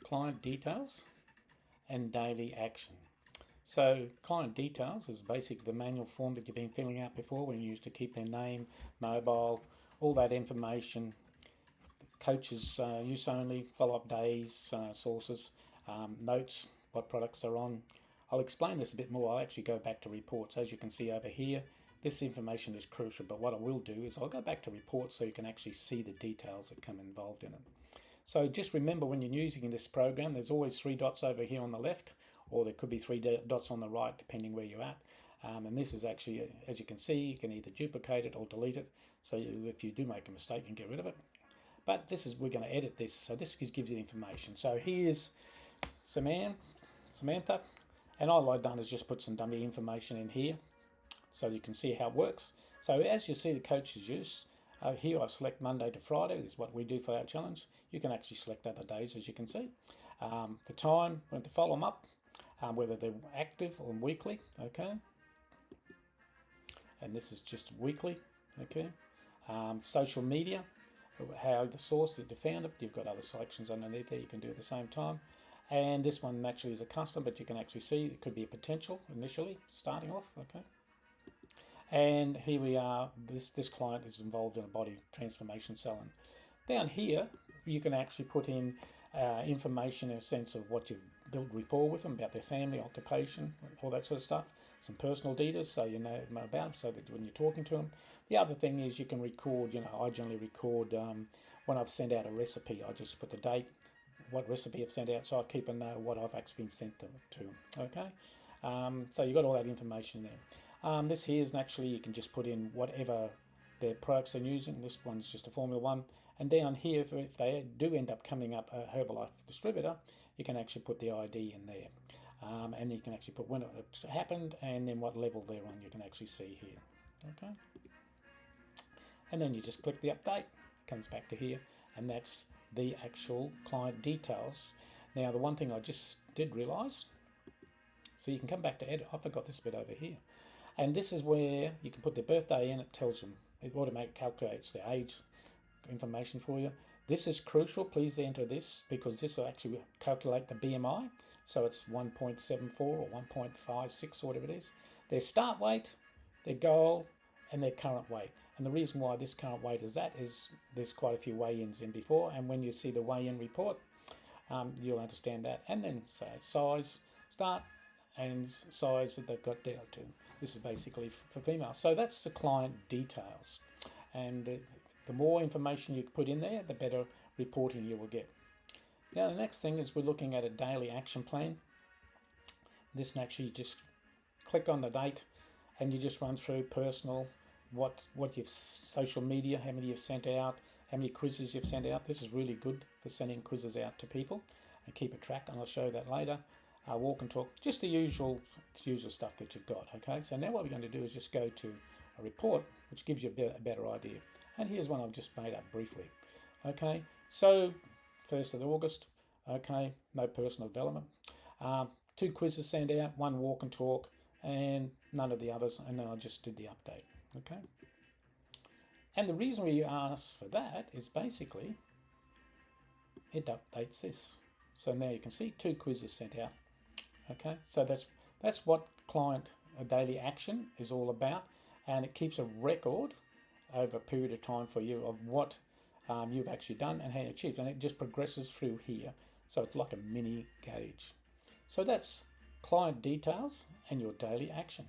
client details and daily action. So client details is basically the manual form that you've been filling out before when you used to keep their name, mobile, all that information, coaches use only, follow-up days, sources, notes, what products are on. I'll explain this a bit more. I'll actually go back to reports. As you can see over here, this information is crucial, but what I will do is I'll go back to reports so you can actually see the details that come involved in it. So just remember, when you're using this program, there's always 3 dots over here on the left, or there could be 3 dots on the right, depending where you're at. And this is actually, as you can see, you can either duplicate it or delete it. So if you do make a mistake, you can get rid of it. But this is, we're going to edit this, so this gives you the information. So here's Samantha, and all I've done is just put some dummy information in here so you can see how it works. So as you see the coach's use, here I've selected Monday to Friday. This is what we do for our challenge. You can actually select other days, as you can see. The time, when to follow them up, whether they're active or weekly, okay. And this is just weekly, okay. Social media, how the source that you found it. You've got other selections underneath there you can do at the same time. And this one naturally is a custom, but you can actually see it could be a potential initially starting off, okay. And here we are, this client is involved in a body transformation salon. Down here, you can actually put in information in a sense of what you've built rapport with them, about their family, occupation, all that sort of stuff. Some personal details so you know about them, so that when you're talking to them. The other thing is you can record, I generally record when I've sent out a recipe. I just put the date, what recipe I've sent out, so I keep a note what I've actually been sent to them, okay? So you've got all that information there. This here is naturally, you can just put in whatever their products they're using. This one's just a Formula One. And down here, if they do end up coming up a Herbalife distributor, you can actually put the ID in there. And you can actually put when it happened and then what level they're on, you can actually see here, okay? And then you just click the update, comes back to here, and that's the actual client details. Now, the one thing I just did realise, so you can come back to edit. I forgot this bit over here. And this is where you can put their birthday in. It tells them, it automatically calculates their age information for you. This is crucial. Please enter this because this will actually calculate the BMI. So it's 1.74 or 1.56 or whatever it is. Their start weight, their goal, and their current weight. And the reason why this current weight is that is there's quite a few weigh-ins in before. And when you see the weigh-in report, you'll understand that. And then say size, start, and size that they've got down to. This is basically for females. So that's the client details. And the more information you put in there, the better reporting you will get. Now the next thing is we're looking at a daily action plan. This actually just click on the date and you just run through personal, what you've, social media, how many you've sent out, how many quizzes you've sent out. This is really good for sending quizzes out to people and keep a track, and I'll show you that later. Walk and talk, just the usual stuff that you've got, okay? So now what we're going to do is just go to a report, which gives you a better idea. And here's one I've just made up briefly, okay? So 1st of August, okay, no personal development. 2 quizzes sent out, 1 walk and talk, and none of the others, and then I just did the update, okay? And the reason we asked for that is basically it updates this. So now you can see 2 quizzes sent out. Okay, so that's what client daily action is all about, and it keeps a record over a period of time for you of what you've actually done and how you achieved, and it just progresses through here. So it's like a mini gauge. So that's client details and your daily action.